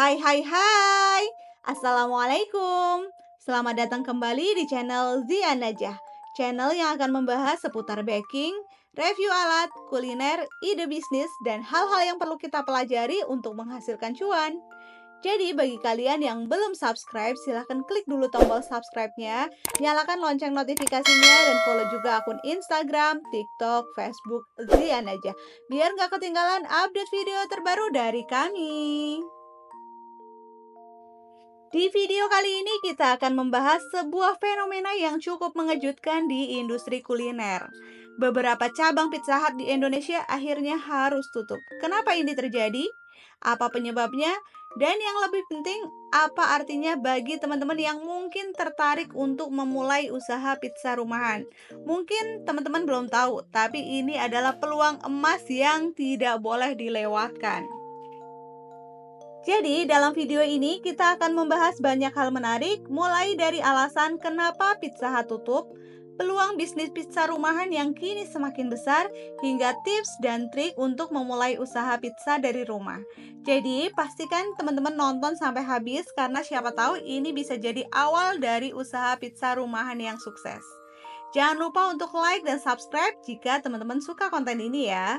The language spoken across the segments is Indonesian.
Hai hai hai, Assalamualaikum. Selamat datang kembali di channel Zia Najah, channel yang akan membahas seputar baking, review alat, kuliner, ide bisnis, dan hal-hal yang perlu kita pelajari untuk menghasilkan cuan. Jadi bagi kalian yang belum subscribe, silahkan klik dulu tombol subscribe-nya, nyalakan lonceng notifikasinya, dan follow juga akun Instagram, TikTok, Facebook Zia Najah, biar nggak ketinggalan update video terbaru dari kami. Di video kali ini kita akan membahas sebuah fenomena yang cukup mengejutkan di industri kuliner. Beberapa cabang Pizza Hut di Indonesia akhirnya harus tutup. Kenapa ini terjadi? Apa penyebabnya? Dan yang lebih penting, apa artinya bagi teman-teman yang mungkin tertarik untuk memulai usaha pizza rumahan? Mungkin teman-teman belum tahu, tapi ini adalah peluang emas yang tidak boleh dilewatkan. Jadi, dalam video ini kita akan membahas banyak hal menarik, mulai dari alasan kenapa Pizza Hut tutup, peluang bisnis pizza rumahan yang kini semakin besar, hingga tips dan trik untuk memulai usaha pizza dari rumah. Jadi, pastikan teman-teman nonton sampai habis karena siapa tahu ini bisa jadi awal dari usaha pizza rumahan yang sukses. Jangan lupa untuk like dan subscribe jika teman-teman suka konten ini ya.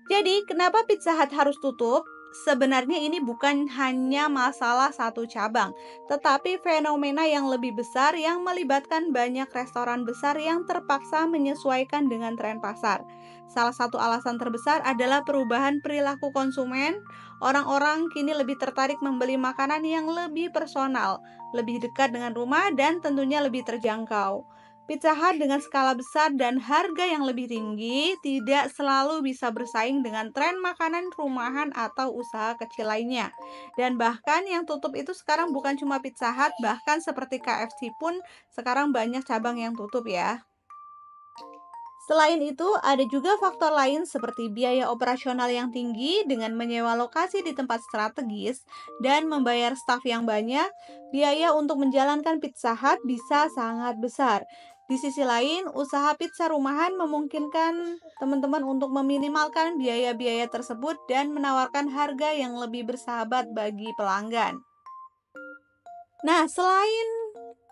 Jadi, kenapa Pizza Hut harus tutup? Sebenarnya ini bukan hanya masalah satu cabang, tetapi fenomena yang lebih besar yang melibatkan banyak restoran besar yang terpaksa menyesuaikan dengan tren pasar. Salah satu alasan terbesar adalah perubahan perilaku konsumen. Orang-orang kini lebih tertarik membeli makanan yang lebih personal, lebih dekat dengan rumah, dan tentunya lebih terjangkau. Pizza Hut dengan skala besar dan harga yang lebih tinggi tidak selalu bisa bersaing dengan tren makanan rumahan atau usaha kecil lainnya. Dan bahkan yang tutup itu sekarang bukan cuma Pizza Hut, bahkan seperti KFC pun sekarang banyak cabang yang tutup ya. Selain itu, ada juga faktor lain seperti biaya operasional yang tinggi dengan menyewa lokasi di tempat strategis dan membayar staf yang banyak. Biaya untuk menjalankan Pizza Hut bisa sangat besar. Di sisi lain, usaha pizza rumahan memungkinkan teman-teman untuk meminimalkan biaya-biaya tersebut dan menawarkan harga yang lebih bersahabat bagi pelanggan. Nah, selain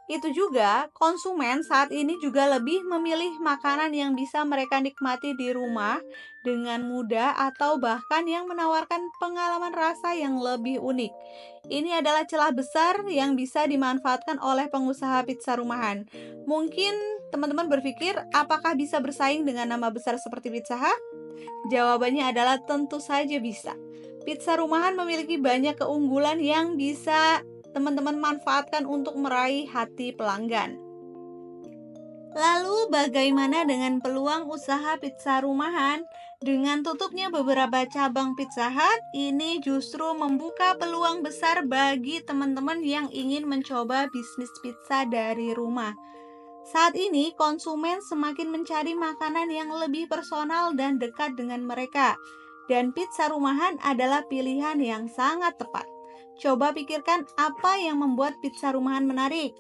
itu juga, konsumen saat ini juga lebih memilih makanan yang bisa mereka nikmati di rumah dengan mudah atau bahkan yang menawarkan pengalaman rasa yang lebih unik. Ini adalah celah besar yang bisa dimanfaatkan oleh pengusaha pizza rumahan. Mungkin teman-teman berpikir, apakah bisa bersaing dengan nama besar seperti Pizza Hut? Jawabannya adalah tentu saja bisa. Pizza rumahan memiliki banyak keunggulan yang bisa teman-teman manfaatkan untuk meraih hati pelanggan. Lalu bagaimana dengan peluang usaha pizza rumahan? Dengan tutupnya beberapa cabang Pizza Hut, ini justru membuka peluang besar bagi teman-teman yang ingin mencoba bisnis pizza dari rumah. Saat ini, konsumen semakin mencari makanan yang lebih personal dan dekat dengan mereka. Dan pizza rumahan adalah pilihan yang sangat tepat. Coba pikirkan apa yang membuat pizza rumahan menarik.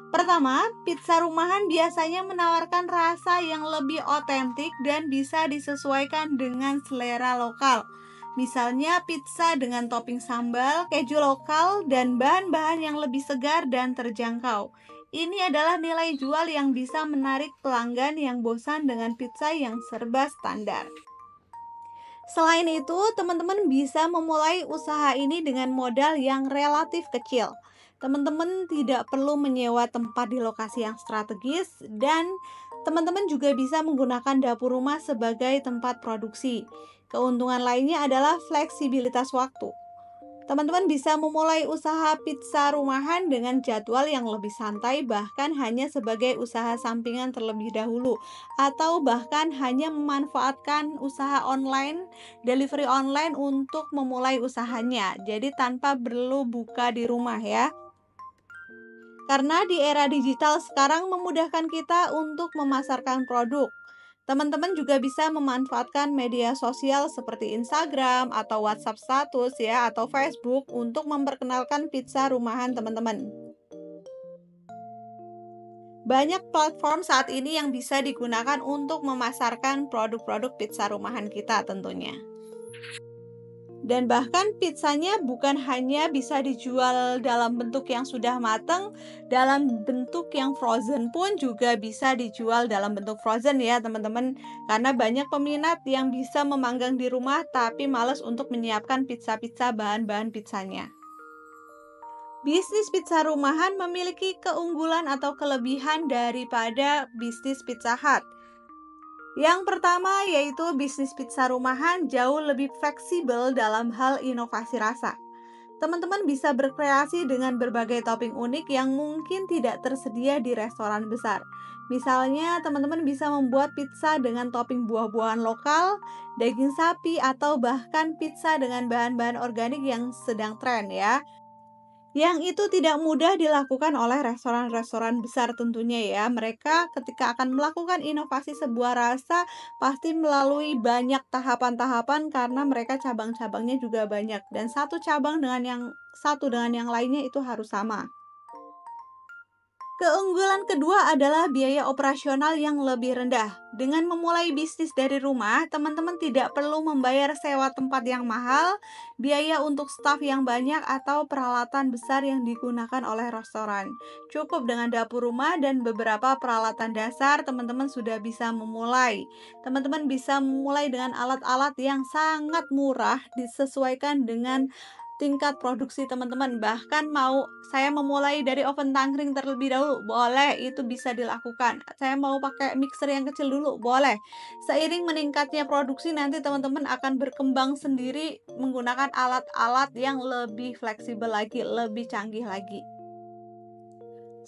Pertama, pizza rumahan biasanya menawarkan rasa yang lebih otentik dan bisa disesuaikan dengan selera lokal. Misalnya pizza dengan topping sambal, keju lokal, dan bahan-bahan yang lebih segar dan terjangkau. Ini adalah nilai jual yang bisa menarik pelanggan yang bosan dengan pizza yang serba standar. Selain itu, teman-teman bisa memulai usaha ini dengan modal yang relatif kecil. Teman-teman tidak perlu menyewa tempat di lokasi yang strategis dan teman-teman juga bisa menggunakan dapur rumah sebagai tempat produksi. Keuntungan lainnya adalah fleksibilitas waktu. Teman-teman bisa memulai usaha pizza rumahan dengan jadwal yang lebih santai, bahkan hanya sebagai usaha sampingan terlebih dahulu, atau bahkan hanya memanfaatkan usaha online, delivery online untuk memulai usahanya. Jadi tanpa perlu buka di rumah ya. Karena di era digital sekarang memudahkan kita untuk memasarkan produk. Teman-teman juga bisa memanfaatkan media sosial seperti Instagram atau WhatsApp status ya atau Facebook untuk memperkenalkan pizza rumahan teman-teman. Banyak platform saat ini yang bisa digunakan untuk memasarkan produk-produk pizza rumahan kita tentunya. Dan bahkan pizzanya bukan hanya bisa dijual dalam bentuk yang sudah matang, dalam bentuk yang frozen pun juga bisa dijual dalam bentuk frozen ya teman-teman. Karena banyak peminat yang bisa memanggang di rumah tapi males untuk menyiapkan pizza-pizza bahan-bahan pizzanya. Bisnis pizza rumahan memiliki keunggulan atau kelebihan daripada bisnis Pizza Hut. Yang pertama yaitu bisnis pizza rumahan jauh lebih fleksibel dalam hal inovasi rasa. Teman-teman bisa berkreasi dengan berbagai topping unik yang mungkin tidak tersedia di restoran besar. Misalnya, teman-teman bisa membuat pizza dengan topping buah-buahan lokal, daging sapi, atau bahkan pizza dengan bahan-bahan organik yang sedang tren ya. Yang itu tidak mudah dilakukan oleh restoran-restoran besar tentunya ya. Mereka ketika akan melakukan inovasi sebuah rasa pasti melalui banyak tahapan-tahapan karena mereka cabang-cabangnya juga banyak dan satu dengan yang lainnya itu harus sama. Keunggulan kedua adalah biaya operasional yang lebih rendah. Dengan memulai bisnis dari rumah, teman-teman tidak perlu membayar sewa tempat yang mahal, biaya untuk staf yang banyak, atau peralatan besar yang digunakan oleh restoran. Cukup dengan dapur rumah dan beberapa peralatan dasar, teman-teman sudah bisa memulai. Teman-teman bisa memulai dengan alat-alat yang sangat murah, disesuaikan dengan tingkat produksi teman-teman. Bahkan mau saya memulai dari oven tangkring terlebih dahulu, boleh, itu bisa dilakukan. Saya mau pakai mixer yang kecil dulu, boleh. Seiring meningkatnya produksi nanti teman-teman akan berkembang sendiri menggunakan alat-alat yang lebih fleksibel lagi, lebih canggih lagi.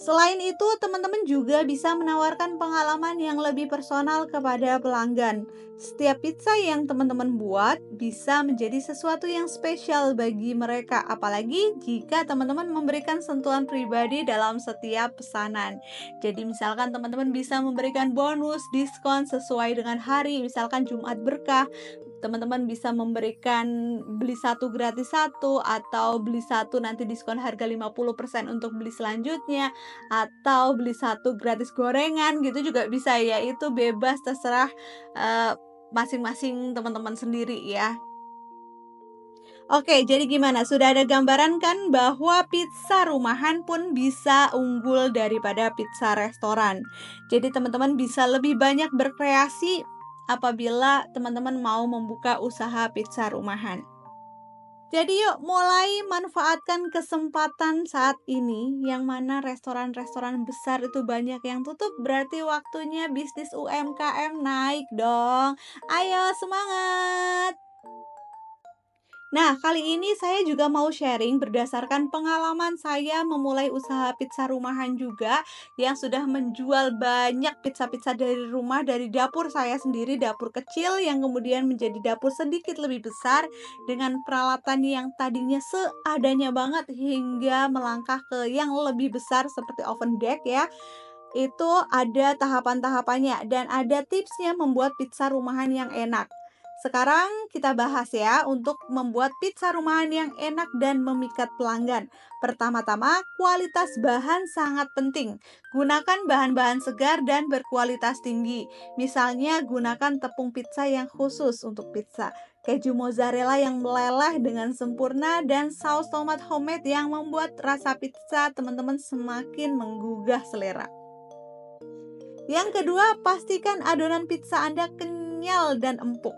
Selain itu, teman-teman juga bisa menawarkan pengalaman yang lebih personal kepada pelanggan. Setiap pizza yang teman-teman buat bisa menjadi sesuatu yang spesial bagi mereka, apalagi jika teman-teman memberikan sentuhan pribadi dalam setiap pesanan. Jadi misalkan teman-teman bisa memberikan bonus, diskon sesuai dengan hari, misalkan Jumat Berkah, teman-teman bisa memberikan beli satu gratis satu, atau beli satu nanti diskon harga 50% untuk beli selanjutnya, atau beli satu gratis gorengan gitu juga bisa ya. Itu bebas terserah masing-masing teman-teman sendiri ya. Oke, jadi gimana? Sudah ada gambaran kan bahwa pizza rumahan pun bisa unggul daripada pizza restoran. Jadi teman-teman bisa lebih banyak berkreasi apabila teman-teman mau membuka usaha pizza rumahan. Jadi yuk mulai manfaatkan kesempatan saat ini yang mana restoran-restoran besar itu banyak yang tutup, berarti waktunya bisnis UMKM naik dong. Ayo semangat! Nah, kali ini saya juga mau sharing berdasarkan pengalaman saya memulai usaha pizza rumahan juga yang sudah menjual banyak pizza-pizza dari rumah, dari dapur saya sendiri, dapur kecil yang kemudian menjadi dapur sedikit lebih besar dengan peralatan yang tadinya seadanya banget hingga melangkah ke yang lebih besar seperti oven deck ya. Itu ada tahapan-tahapannya dan ada tipsnya membuat pizza rumahan yang enak. Sekarang kita bahas ya untuk membuat pizza rumahan yang enak dan memikat pelanggan. Pertama-tama, kualitas bahan sangat penting. Gunakan bahan-bahan segar dan berkualitas tinggi. Misalnya gunakan tepung pizza yang khusus untuk pizza, keju mozzarella yang meleleh dengan sempurna, dan saus tomat homemade yang membuat rasa pizza teman-teman semakin menggugah selera. Yang kedua, pastikan adonan pizza Anda kenyal dan empuk.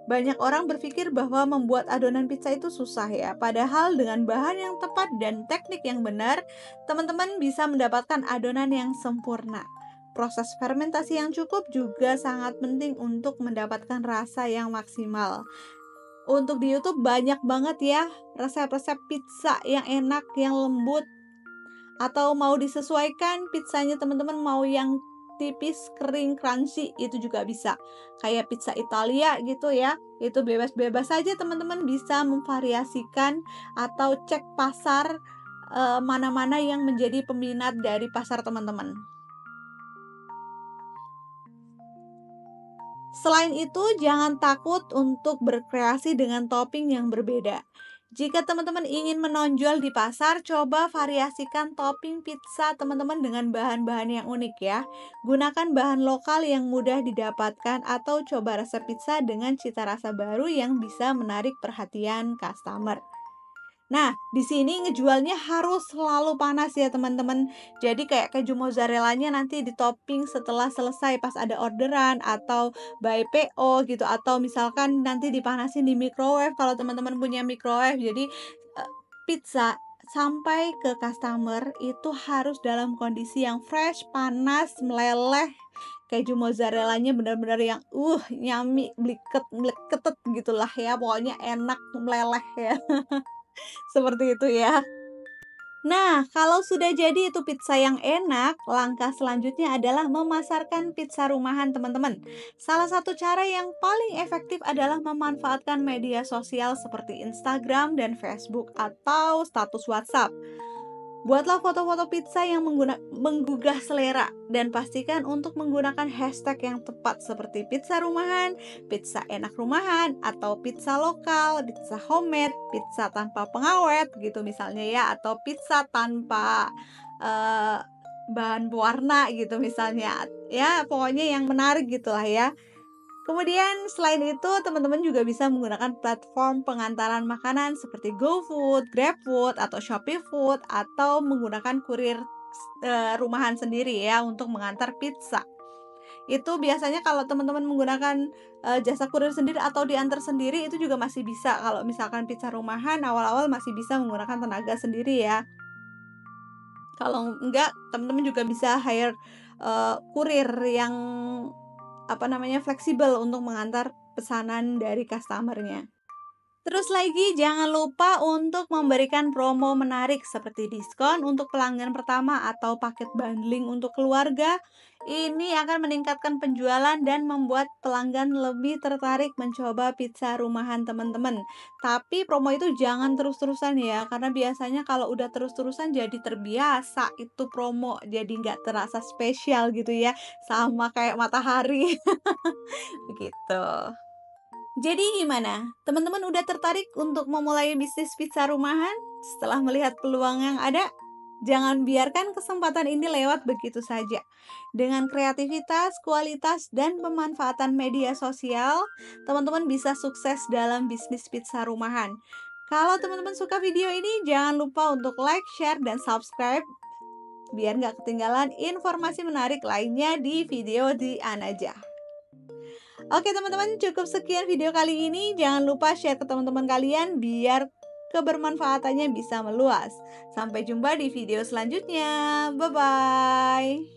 Banyak orang berpikir bahwa membuat adonan pizza itu susah ya, padahal dengan bahan yang tepat dan teknik yang benar, teman-teman bisa mendapatkan adonan yang sempurna. Proses fermentasi yang cukup juga sangat penting untuk mendapatkan rasa yang maksimal. Untuk di YouTube banyak banget ya resep-resep pizza yang enak, yang lembut, atau mau disesuaikan pizzanya teman-teman mau yang tipis, kering, crunchy itu juga bisa. Kayak pizza Italia gitu ya. Itu bebas-bebas saja teman-teman bisa memvariasikan atau cek pasar mana-mana yang menjadi peminat dari pasar teman-teman. Selain itu, jangan takut untuk berkreasi dengan topping yang berbeda. Jika teman-teman ingin menonjol di pasar, coba variasikan topping pizza teman-teman dengan bahan-bahan yang unik ya. Gunakan bahan lokal yang mudah didapatkan atau coba resep pizza dengan cita rasa baru yang bisa menarik perhatian customer. Nah, di sini ngejualnya harus selalu panas ya teman-teman. Jadi kayak keju mozzarellanya nanti ditopping setelah selesai pas ada orderan atau by PO gitu, atau misalkan nanti dipanasin di microwave kalau teman-teman punya microwave. Jadi pizza sampai ke customer itu harus dalam kondisi yang fresh, panas, meleleh. Keju mozzarellanya benar-benar yang nyami, bliket, bleketet gitulah ya. Pokoknya enak, meleleh ya. Seperti itu ya. Nah, kalau sudah jadi itu pizza yang enak, langkah selanjutnya adalah memasarkan pizza rumahan teman-teman. Salah satu cara yang paling efektif adalah memanfaatkan media sosial seperti Instagram dan Facebook atau status WhatsApp. Buatlah foto-foto pizza yang menggugah selera dan pastikan untuk menggunakan hashtag yang tepat seperti pizza rumahan, pizza enak rumahan, atau pizza lokal, pizza homemade, pizza tanpa pengawet gitu misalnya ya, atau pizza tanpa eh, bahan pewarna gitu misalnya. Ya, pokoknya yang menarik gitulah ya. Kemudian selain itu teman-teman juga bisa menggunakan platform pengantaran makanan seperti GoFood, GrabFood, atau Shopee Food, atau menggunakan kurir rumahan sendiri ya untuk mengantar pizza. Itu biasanya kalau teman-teman menggunakan jasa kurir sendiri atau diantar sendiri itu juga masih bisa. Kalau misalkan pizza rumahan awal-awal masih bisa menggunakan tenaga sendiri ya. Kalau enggak, teman-teman juga bisa hire kurir yang fleksibel untuk mengantar pesanan dari customer-nya. Terus lagi jangan lupa untuk memberikan promo menarik seperti diskon untuk pelanggan pertama atau paket bundling untuk keluarga. Ini akan meningkatkan penjualan dan membuat pelanggan lebih tertarik mencoba pizza rumahan teman-teman. Tapi promo itu jangan terus-terusan ya, karena biasanya kalau udah terus-terusan jadi terbiasa itu promo, jadi nggak terasa spesial gitu ya, sama kayak matahari. Begitu. Jadi gimana? Teman-teman udah tertarik untuk memulai bisnis pizza rumahan setelah melihat peluang yang ada? Jangan biarkan kesempatan ini lewat begitu saja. Dengan kreativitas, kualitas, dan pemanfaatan media sosial, teman-teman bisa sukses dalam bisnis pizza rumahan. Kalau teman-teman suka video ini, jangan lupa untuk like, share, dan subscribe biar nggak ketinggalan informasi menarik lainnya di video di Anaja. Oke teman-teman, cukup sekian video kali ini. Jangan lupa share ke teman-teman kalian biar kebermanfaatannya bisa meluas. Sampai jumpa di video selanjutnya. Bye-bye.